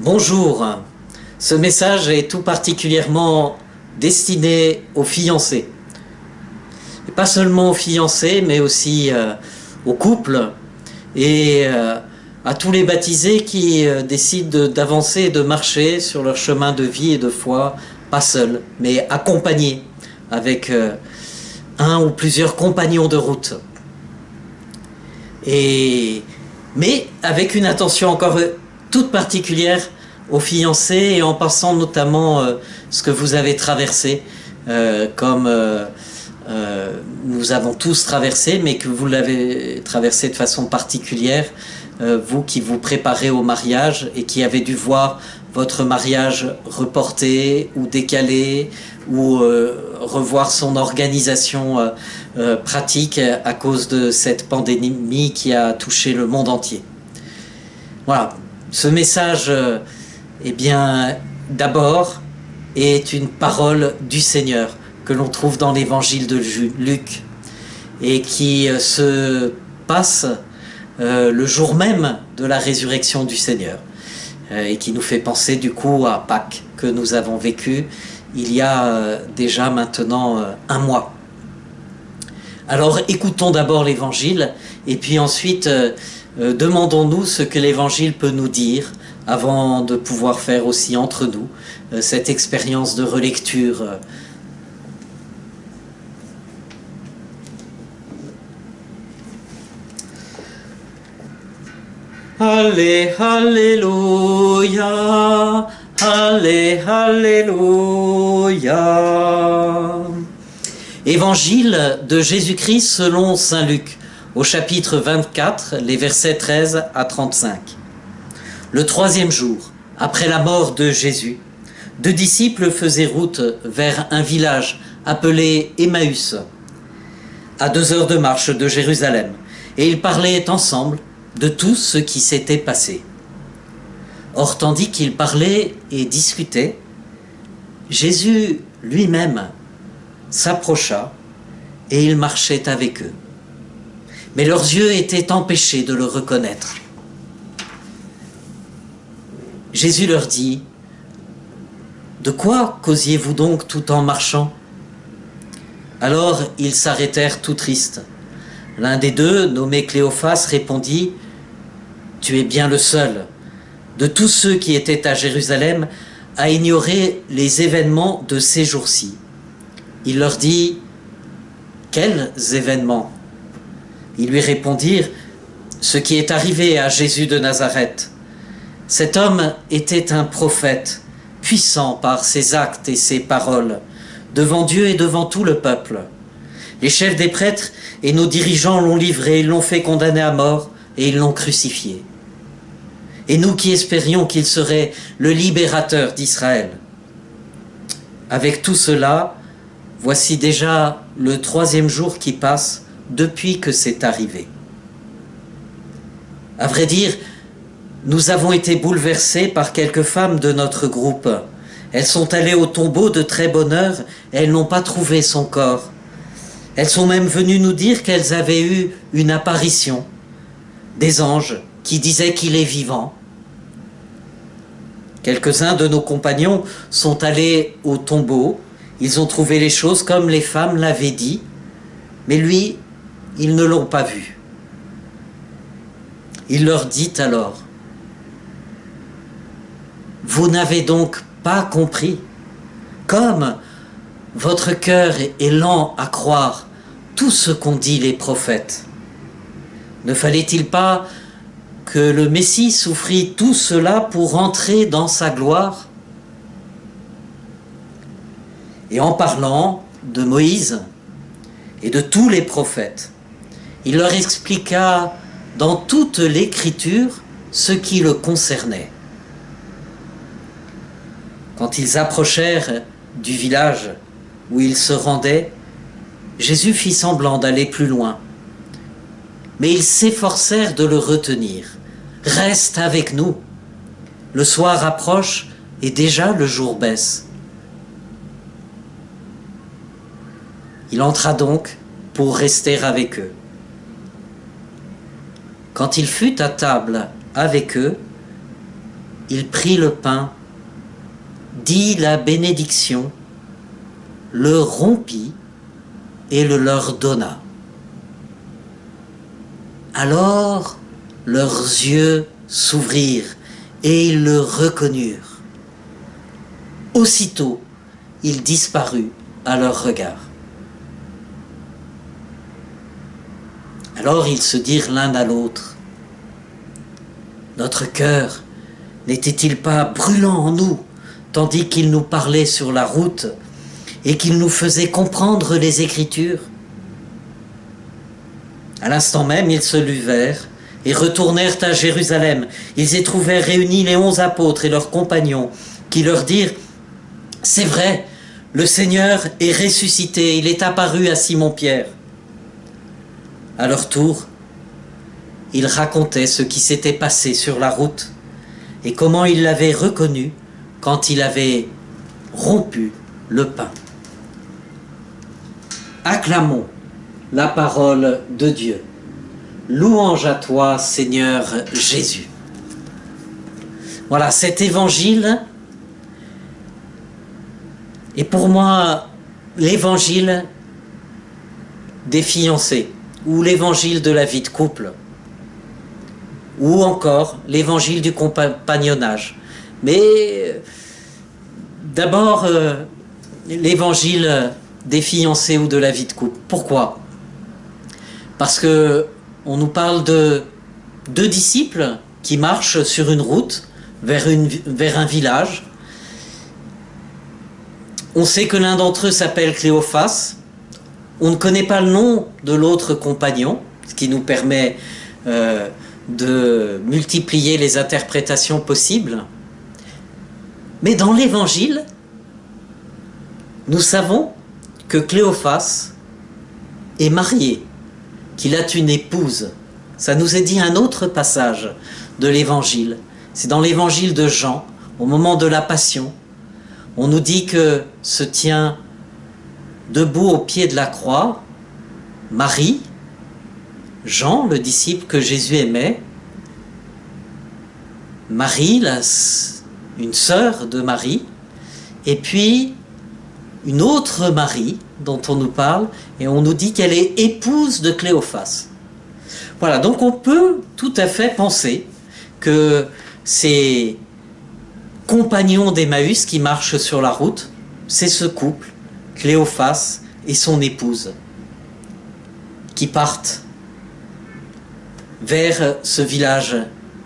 Bonjour, ce message est tout particulièrement destiné aux fiancés. Et pas seulement aux fiancés, mais aussi aux couples et à tous les baptisés qui décident d'avancer et de marcher sur leur chemin de vie et de foi, pas seuls, mais accompagnés avec un ou plusieurs compagnons de route. Mais avec une attention encore toute particulière aux fiancés et en pensant notamment ce que vous avez traversé, comme nous avons tous traversé, mais que vous l'avez traversé de façon particulière, vous qui vous préparez au mariage et qui avez dû voir votre mariage reporté ou décalé ou revoir son organisation pratique à cause de cette pandémie qui a touché le monde entier. Voilà, ce message, eh bien, d'abord, est une parole du Seigneur que l'on trouve dans l'évangile de Luc et qui se passe le jour même de la résurrection du Seigneur et qui nous fait penser du coup à Pâques que nous avons vécu il y a déjà maintenant un mois. Alors écoutons d'abord l'évangile et puis ensuite demandons-nous ce que l'évangile peut nous dire avant de pouvoir faire aussi entre nous cette expérience de relecture. Allez, alléluia, allez, alléluia. Évangile de Jésus-Christ selon saint Luc, au chapitre 24, les versets 13 à 35. Le troisième jour, après la mort de Jésus, 2 disciples faisaient route vers un village appelé Emmaüs, à 2 heures de marche de Jérusalem, et ils parlaient ensemble de tout ce qui s'était passé. Or, tandis qu'ils parlaient et discutaient, Jésus lui-même s'approcha et il marchait avec eux. Mais leurs yeux étaient empêchés de le reconnaître. Jésus leur dit : « De quoi causiez-vous donc tout en marchant ?» Alors ils s'arrêtèrent tout tristes. L'un des deux, nommé Cléophas, répondit : « Tu es bien le seul de tous ceux qui étaient à Jérusalem à ignorer les événements de ces jours-ci. » Il leur dit : « Quels événements ?» Ils lui répondirent : « Ce qui est arrivé à Jésus de Nazareth. Cet homme était un prophète, puissant par ses actes et ses paroles, devant Dieu et devant tout le peuple. Les chefs des prêtres et nos dirigeants l'ont livré, l'ont fait condamner à mort et ils l'ont crucifié. Et nous qui espérions qu'il serait le libérateur d'Israël. Avec tout cela, voici déjà le 3e jour qui passe depuis que c'est arrivé. À vrai dire, nous avons été bouleversés par quelques femmes de notre groupe. Elles sont allées au tombeau de très bonne heure et elles n'ont pas trouvé son corps. Elles sont même venues nous dire qu'elles avaient eu une apparition, des anges qui disaient qu'il est vivant. Quelques-uns de nos compagnons sont allés au tombeau, ils ont trouvé les choses comme les femmes l'avaient dit, mais lui, ils ne l'ont pas vu. Il leur dit alors : « Vous n'avez donc pas compris, comme votre cœur est lent à croire tout ce qu'ont dit les prophètes. Ne fallait-il pas que le Messie souffrit tout cela pour entrer dans sa gloire ? » Et en parlant de Moïse et de tous les prophètes, il leur expliqua dans toute l'Écriture ce qui le concernait. Quand ils approchèrent du village où ils se rendaient, Jésus fit semblant d'aller plus loin. Mais ils s'efforcèrent de le retenir. « Reste avec nous. Le soir approche et déjà le jour baisse. » Il entra donc pour rester avec eux. Quand il fut à table avec eux, il prit le pain, dit la bénédiction, le rompit et le leur donna. Alors leurs yeux s'ouvrirent et ils le reconnurent. Aussitôt, il disparut à leur regard. Alors ils se dirent l'un à l'autre, « Notre cœur n'était-il pas brûlant en nous, tandis qu'il nous parlait sur la route et qu'il nous faisait comprendre les Écritures ?» À l'instant même, ils se levèrent et retournèrent à Jérusalem. Ils y trouvèrent réunis les 11 apôtres et leurs compagnons, qui leur dirent, « C'est vrai, le Seigneur est ressuscité, il est apparu à Simon-Pierre. » À leur tour, ils racontaient ce qui s'était passé sur la route et comment ils l'avaient reconnu quand il avait rompu le pain. Acclamons la parole de Dieu. Louange à toi, Seigneur Jésus. Voilà, cet évangile est pour moi l'évangile des fiancés, ou l'évangile de la vie de couple, ou encore l'évangile du compagnonnage. Mais d'abord, l'évangile des fiancés ou de la vie de couple. Pourquoi? Parce que on nous parle de 2 disciples qui marchent sur une route vers un village. On sait que l'un d'entre eux s'appelle Cléophas. On ne connaît pas le nom de l'autre compagnon, ce qui nous permet de multiplier les interprétations possibles. Mais dans l'Évangile, nous savons que Cléophas est marié, qu'il a une épouse. Ça nous est dit un autre passage de l'Évangile. C'est dans l'Évangile de Jean, au moment de la Passion. On nous dit que se tient debout au pied de la croix Marie, Jean, le disciple que Jésus aimait, Marie, une sœur de Marie, et puis une autre Marie dont on nous parle, et on nous dit qu'elle est épouse de Cléophas. Voilà, donc on peut tout à fait penser que ces compagnons d'Emmaüs qui marchent sur la route, c'est ce couple, Cléophas et son épouse, qui partent vers ce village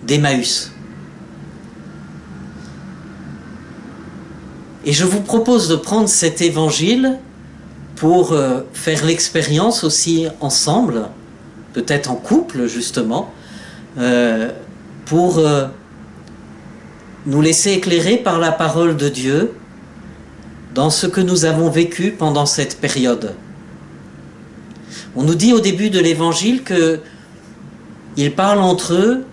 d'Emmaüs. Et je vous propose de prendre cet évangile pour faire l'expérience aussi ensemble, peut-être en couple justement, pour nous laisser éclairer par la parole de Dieu dans ce que nous avons vécu pendant cette période. On nous dit au début de l'évangile qu'ils parlent entre eux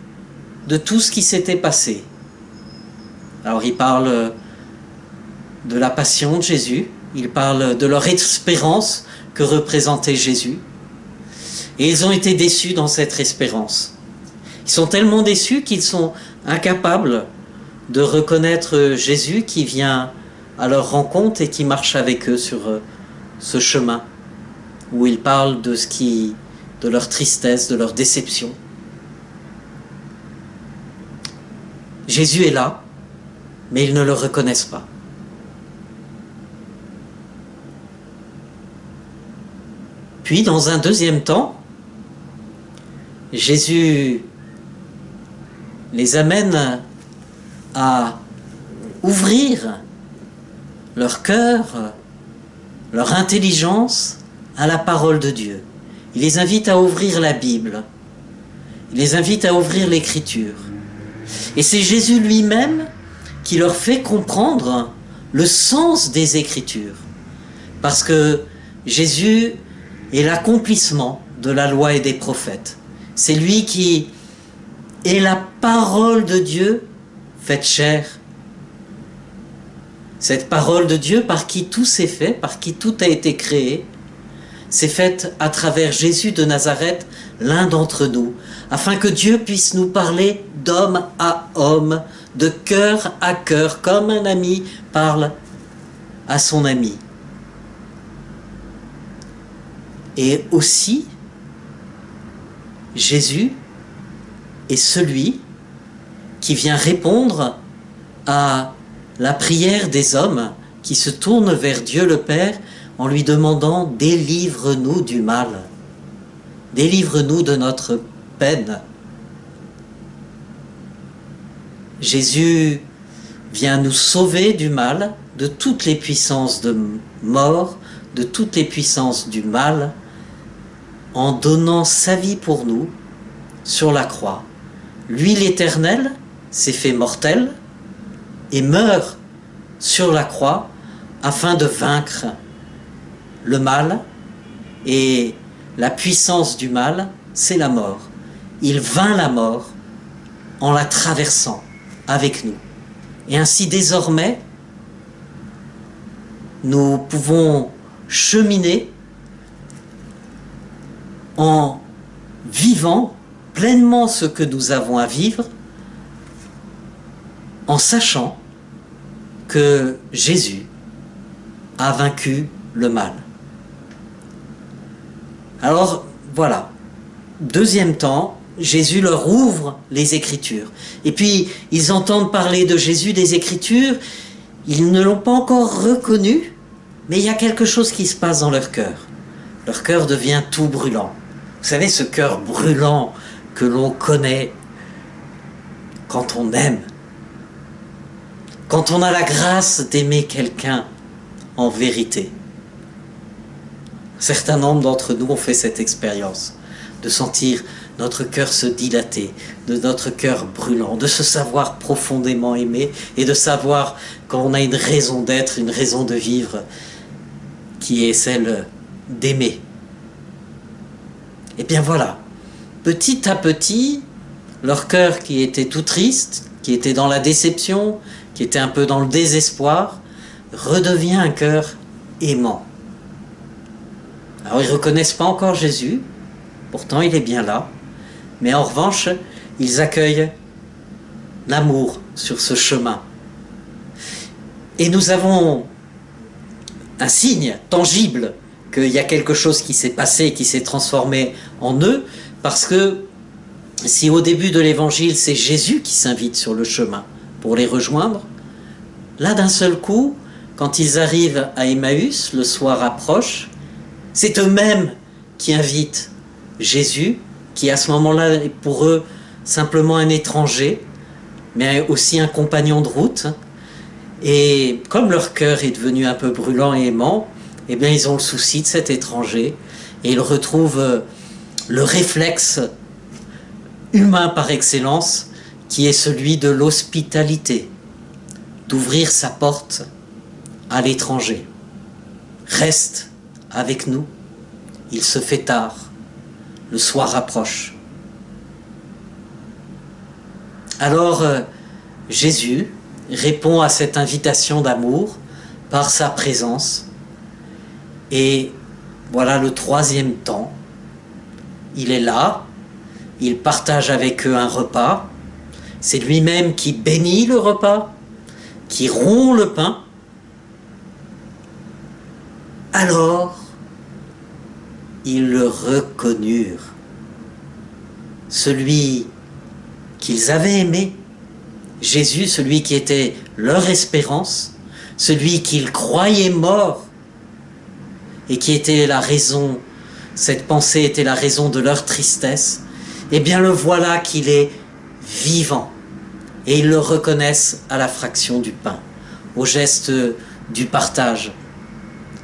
de tout ce qui s'était passé. Alors ils parlent de la passion de Jésus, ils parlent de leur espérance que représentait Jésus, et ils ont été déçus dans cette espérance. Ils sont tellement déçus qu'ils sont incapables de reconnaître Jésus qui vient à leur rencontre et qui marche avec eux sur ce chemin où ils parlent de leur tristesse, de leur déception. Jésus est là, mais ils ne le reconnaissent pas. Puis, dans un deuxième temps, Jésus les amène à ouvrir leur cœur, leur intelligence à la parole de Dieu. Il les invite à ouvrir la Bible. Il les invite à ouvrir l'Écriture. Et c'est Jésus lui-même qui leur fait comprendre le sens des Écritures. Parce que Jésus est l'accomplissement de la loi et des prophètes. C'est lui qui est la parole de Dieu faite chair. Cette parole de Dieu par qui tout s'est fait, par qui tout a été créé, s'est faite à travers Jésus de Nazareth, l'un d'entre nous, afin que Dieu puisse nous parler d'homme à homme, de cœur à cœur, comme un ami parle à son ami. Et aussi, Jésus est celui qui vient répondre à la prière des hommes qui se tournent vers Dieu le Père en lui demandant « Délivre-nous du mal, délivre-nous de notre peine ». Jésus vient nous sauver du mal, de toutes les puissances de mort, de toutes les puissances du mal, en donnant sa vie pour nous sur la croix. Lui, l'Éternel, s'est fait mortel et meurt sur la croix afin de vaincre le mal, et la puissance du mal, c'est la mort. Il vainc la mort en la traversant avec nous. Et ainsi désormais, nous pouvons cheminer en vivant pleinement ce que nous avons à vivre, en sachant que Jésus a vaincu le mal. Alors voilà, deuxième temps, Jésus leur ouvre les Écritures. Et puis, ils entendent parler de Jésus des Écritures, ils ne l'ont pas encore reconnu, mais il y a quelque chose qui se passe dans leur cœur. Leur cœur devient tout brûlant. Vous savez, ce cœur brûlant que l'on connaît quand on aime, quand on a la grâce d'aimer quelqu'un en vérité. Un certain nombre d'entre nous ont fait cette expérience, de sentir notre cœur se dilater, de notre cœur brûlant, de se savoir profondément aimé et de savoir qu'on a une raison d'être, une raison de vivre qui est celle d'aimer. Et bien voilà, petit à petit, leur cœur qui était tout triste, qui était dans la déception, qui était un peu dans le désespoir, redevient un cœur aimant. Alors ils ne reconnaissent pas encore Jésus, pourtant il est bien là, mais en revanche, ils accueillent l'amour sur ce chemin. Et nous avons un signe tangible qu'il y a quelque chose qui s'est passé, qui s'est transformé en eux, parce que si au début de l'évangile, c'est Jésus qui s'invite sur le chemin pour les rejoindre, là d'un seul coup, quand ils arrivent à Emmaüs, le soir approche, c'est eux-mêmes qui invitent Jésus, qui à ce moment-là est pour eux simplement un étranger, mais aussi un compagnon de route. Et comme leur cœur est devenu un peu brûlant et aimant, eh bien ils ont le souci de cet étranger, et ils retrouvent le réflexe humain par excellence, qui est celui de l'hospitalité, d'ouvrir sa porte à l'étranger. Reste avec nous, il se fait tard, le soir approche. Alors Jésus répond à cette invitation d'amour par sa présence, et voilà le troisième temps, il est là, il partage avec eux un repas, c'est lui-même qui bénit le repas, qui rompt le pain. Alors, ils le reconnurent, celui qu'ils avaient aimé, Jésus, celui qui était leur espérance, celui qu'ils croyaient mort, et qui était la raison, cette pensée était la raison de leur tristesse. Eh bien le voilà qu'il est vivant, et ils le reconnaissent à la fraction du pain, au geste du partage.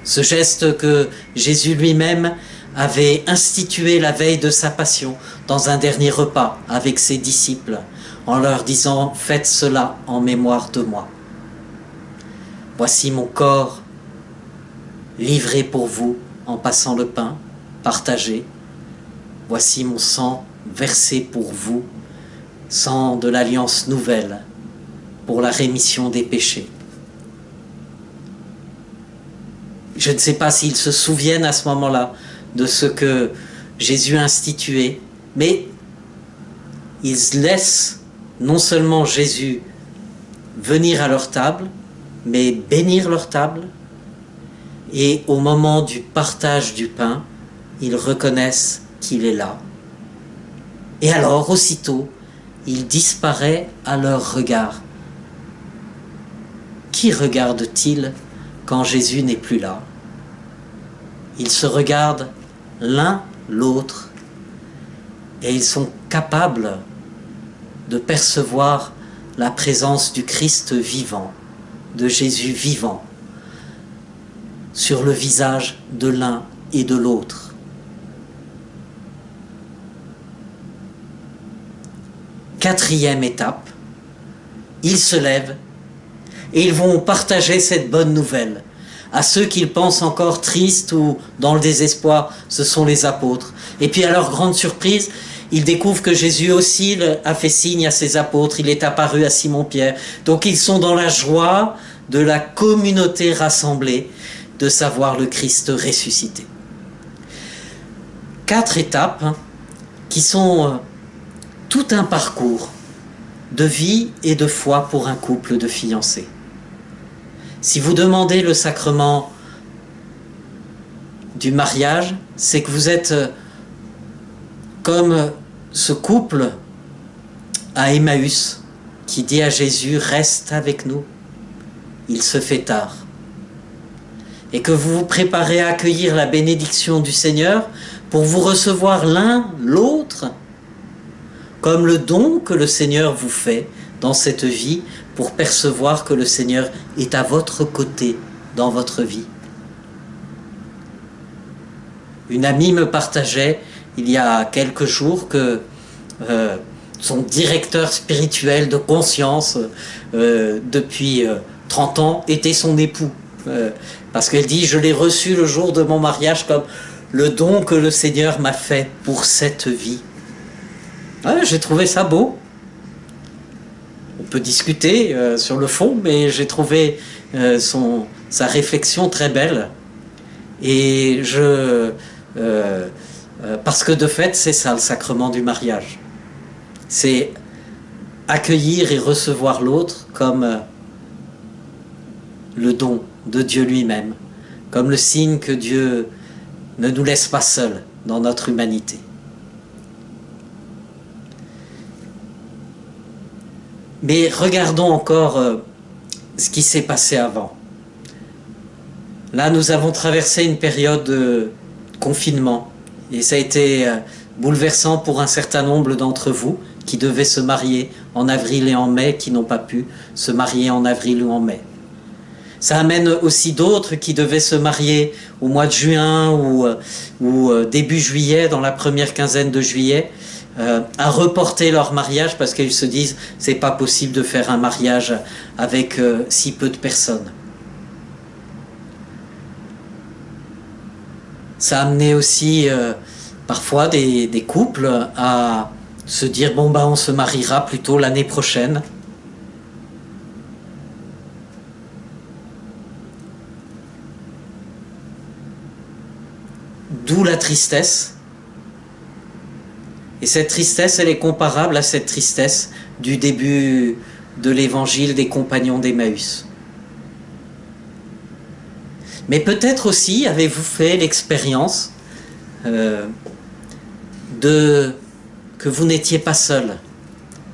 Ce geste que Jésus lui-même avait institué la veille de sa passion dans un dernier repas avec ses disciples, en leur disant « Faites cela en mémoire de moi. Voici mon corps livré pour vous en passant le pain, partagé. Voici mon sang versé pour vous, sang de l'alliance nouvelle, pour la rémission des péchés. » Je ne sais pas s'ils se souviennent à ce moment-là de ce que Jésus a institué, mais ils laissent non seulement Jésus venir à leur table, mais bénir leur table. Et au moment du partage du pain, ils reconnaissent qu'il est là. Et alors, aussitôt, il disparaît à leur regard. Qui regarde-t-il quand Jésus n'est plus là? Ils se regardent l'un l'autre et ils sont capables de percevoir la présence du Christ vivant, de Jésus vivant, sur le visage de l'un et de l'autre. Quatrième étape, ils se lèvent et ils vont partager cette bonne nouvelle. À ceux qu'ils pensent encore tristes ou dans le désespoir, ce sont les apôtres. Et puis à leur grande surprise, ils découvrent que Jésus aussi a fait signe à ses apôtres, il est apparu à Simon-Pierre. Donc ils sont dans la joie de la communauté rassemblée, de savoir le Christ ressuscité. 4 étapes qui sont tout un parcours de vie et de foi pour un couple de fiancés. Si vous demandez le sacrement du mariage, c'est que vous êtes comme ce couple à Emmaüs qui dit à Jésus « Reste avec nous, il se fait tard ». Et que vous vous préparez à accueillir la bénédiction du Seigneur pour vous recevoir l'un l'autre comme le don que le Seigneur vous fait dans cette vie pour percevoir que le Seigneur est à votre côté dans votre vie. Une amie me partageait il y a quelques jours que son directeur spirituel de conscience depuis 30 ans était son époux. Parce qu'elle dit, je l'ai reçu le jour de mon mariage comme le don que le Seigneur m'a fait pour cette vie. Ouais, j'ai trouvé ça beau. On peut discuter sur le fond, mais j'ai trouvé sa réflexion très belle. Et parce que de fait, c'est ça le sacrement du mariage. C'est accueillir et recevoir l'autre comme le don de Dieu lui-même, comme le signe que Dieu ne nous laisse pas seuls dans notre humanité. Mais regardons encore ce qui s'est passé avant. Là, nous avons traversé une période de confinement et ça a été bouleversant pour un certain nombre d'entre vous qui devaient se marier en avril et en mai, qui n'ont pas pu se marier en avril ou en mai. Ça amène aussi d'autres qui devaient se marier au mois de juin ou début juillet, dans la première quinzaine de juillet, à reporter leur mariage parce qu'ils se disent c'est pas possible de faire un mariage avec si peu de personnes. Ça a amené aussi parfois des couples à se dire bon bah on se mariera plutôt l'année prochaine. D'où la tristesse. Et cette tristesse, elle est comparable à cette tristesse du début de l'évangile des compagnons d'Emmaüs. Mais peut-être aussi avez-vous fait l'expérience que vous n'étiez pas seul,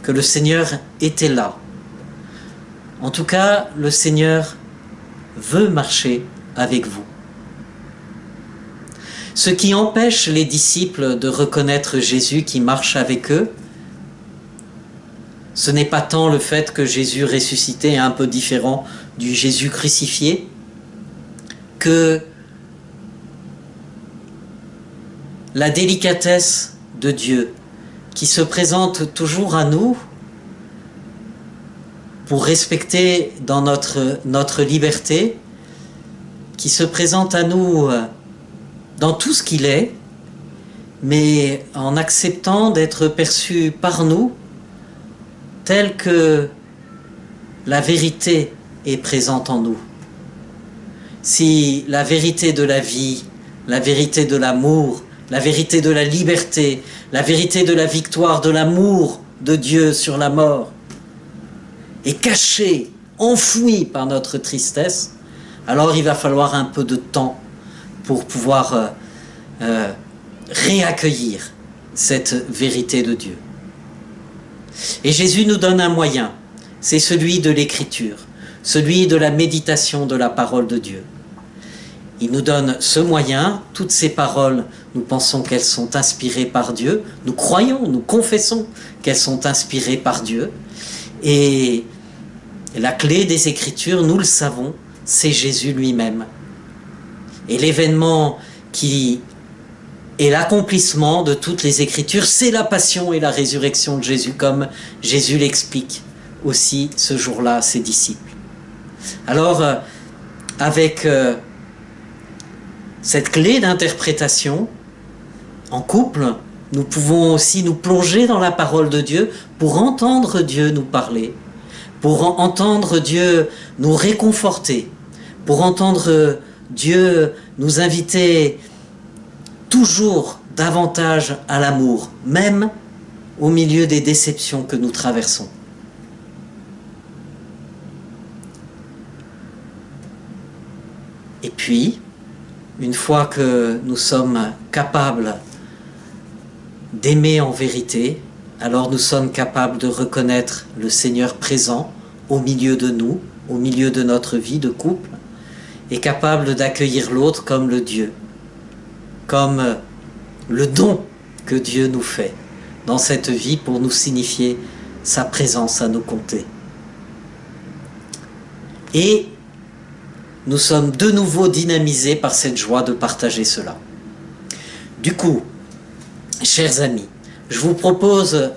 que le Seigneur était là. En tout cas, le Seigneur veut marcher avec vous. Ce qui empêche les disciples de reconnaître Jésus qui marche avec eux, ce n'est pas tant le fait que Jésus ressuscité est un peu différent du Jésus crucifié, que la délicatesse de Dieu qui se présente toujours à nous pour respecter dans notre liberté, qui se présente à nous dans tout ce qu'il est, mais en acceptant d'être perçu par nous tel que la vérité est présente en nous. Si la vérité de la vie, la vérité de l'amour, la vérité de la liberté, la vérité de la victoire de l'amour de Dieu sur la mort est caché, enfoui par notre tristesse, alors il va falloir un peu de temps pour pouvoir réaccueillir cette vérité de Dieu. Et Jésus nous donne un moyen, c'est celui de l'écriture, celui de la méditation de la parole de Dieu. Il nous donne ce moyen, toutes ces paroles, nous pensons qu'elles sont inspirées par Dieu, nous croyons, nous confessons qu'elles sont inspirées par Dieu, et la clé des Écritures, nous le savons, c'est Jésus lui-même. Et l'événement qui est l'accomplissement de toutes les Écritures, c'est la passion et la résurrection de Jésus, comme Jésus l'explique aussi ce jour-là à ses disciples. Alors, avec cette clé d'interprétation, en couple, nous pouvons aussi nous plonger dans la parole de Dieu pour entendre Dieu nous parler, pour entendre Dieu nous réconforter, pour entendre Dieu nous inviter toujours davantage à l'amour, même au milieu des déceptions que nous traversons. Et puis, une fois que nous sommes capables d'aimer en vérité, alors nous sommes capables de reconnaître le Seigneur présent au milieu de nous, au milieu de notre vie de couple, et capables d'accueillir l'autre comme le Dieu, comme le don que Dieu nous fait dans cette vie pour nous signifier sa présence à nos côtés. Et nous sommes de nouveau dynamisés par cette joie de partager cela. Du coup, chers amis, je vous propose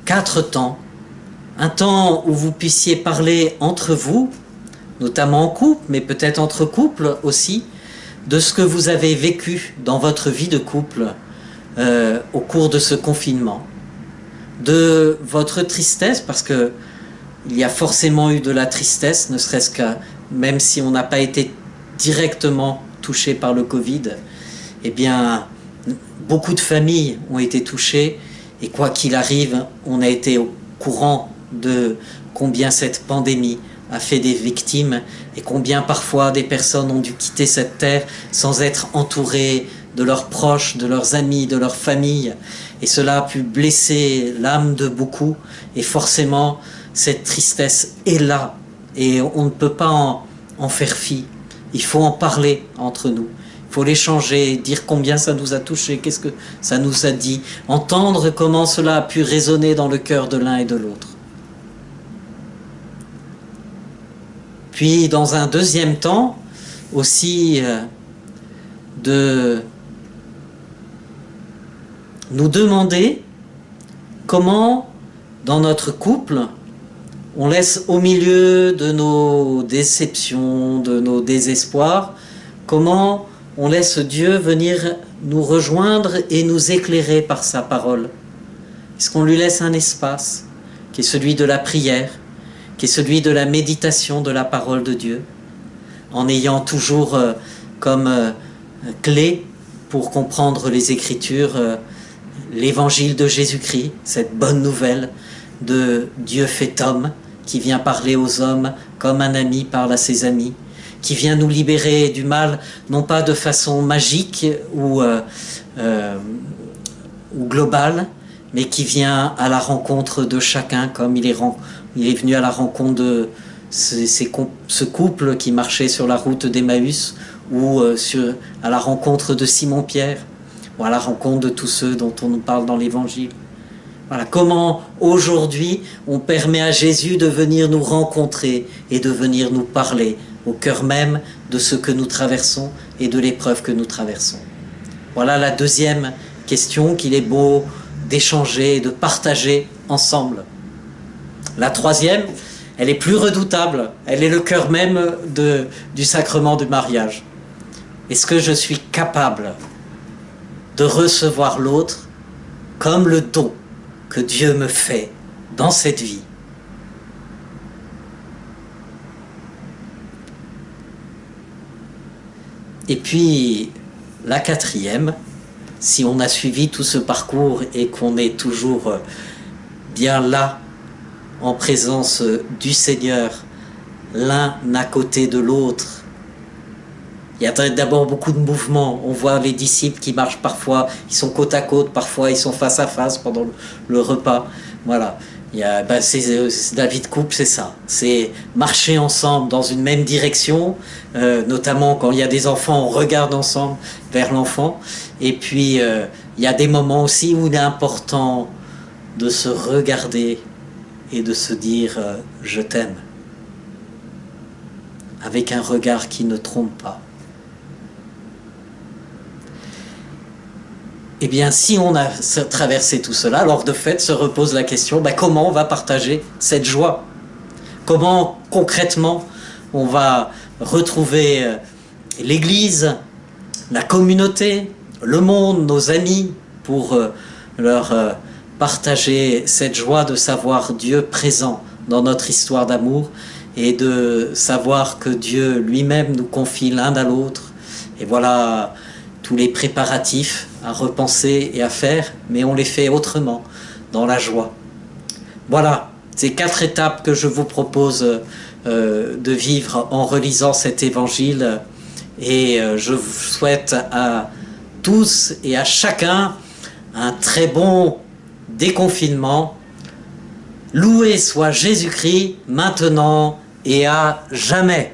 4 temps. Un temps où vous puissiez parler entre vous, notamment en couple, mais peut-être entre couples aussi, de ce que vous avez vécu dans votre vie de couple au cours de ce confinement. De votre tristesse, parce que il y a forcément eu de la tristesse, ne serait-ce que même si on n'a pas été directement touché par le Covid, eh bien, beaucoup de familles ont été touchées, et quoi qu'il arrive, on a été au courant de combien cette pandémie a fait des victimes, et combien parfois des personnes ont dû quitter cette terre sans être entourées de leurs proches, de leurs amis, de leur famille, et cela a pu blesser l'âme de beaucoup, et forcément cette tristesse est là, et on ne peut pas en faire fi. Il faut en parler entre nous. Il faut l'échanger, dire combien ça nous a touchés, qu'est-ce que ça nous a dit, entendre comment cela a pu résonner dans le cœur de l'un et de l'autre. Puis, dans un deuxième temps, aussi de nous demander comment, dans notre couple, on laisse au milieu de nos déceptions, de nos désespoirs, comment on laisse Dieu venir nous rejoindre et nous éclairer par sa parole. Est-ce qu'on lui laisse un espace qui est celui de la prière, qui est celui de la méditation de la parole de Dieu, en ayant toujours comme clé pour comprendre les Écritures, l'évangile de Jésus-Christ, cette bonne nouvelle de Dieu fait homme, qui vient parler aux hommes comme un ami parle à ses amis, qui vient nous libérer du mal, non pas de façon magique ou globale, mais qui vient à la rencontre de chacun, comme il est venu à la rencontre de ce couple qui marchait sur la route d'Emmaüs, ou à la rencontre de Simon-Pierre, ou à la rencontre de tous ceux dont on nous parle dans l'Évangile. Voilà, comment aujourd'hui on permet à Jésus de venir nous rencontrer et de venir nous parler au cœur même de ce que nous traversons et de l'épreuve que nous traversons. Voilà la deuxième question qu'il est beau d'échanger et de partager ensemble. La troisième, elle est plus redoutable, elle est le cœur même du sacrement du mariage. Est-ce que je suis capable de recevoir l'autre comme le don que Dieu me fait dans cette vie? Et puis, la quatrième, si on a suivi tout ce parcours et qu'on est toujours bien là en présence du Seigneur, l'un à côté de l'autre. Il y a d'abord beaucoup de mouvements. On voit les disciples qui marchent parfois, ils sont côte à côte, parfois ils sont face à face pendant le repas. Voilà. La vie de couple, c'est ça. C'est marcher ensemble dans une même direction, notamment quand il y a des enfants, on regarde ensemble vers l'enfant. Et puis, il y a des moments aussi où il est important de se regarder et de se dire « je t'aime » avec un regard qui ne trompe pas. Eh bien, si on a traversé tout cela, alors de fait se repose la question, comment on va partager cette joie? Comment concrètement on va retrouver l'Église, la communauté, le monde, nos amis, pour leur partager cette joie de savoir Dieu présent dans notre histoire d'amour et de savoir que Dieu lui-même nous confie l'un à l'autre. Et voilà tous les préparatifs à repenser et à faire, mais on les fait autrement, dans la joie. Voilà, ces 4 étapes que je vous propose de vivre en relisant cet évangile, et je vous souhaite à tous et à chacun un très bon déconfinement. Loué soit Jésus-Christ, maintenant et à jamais.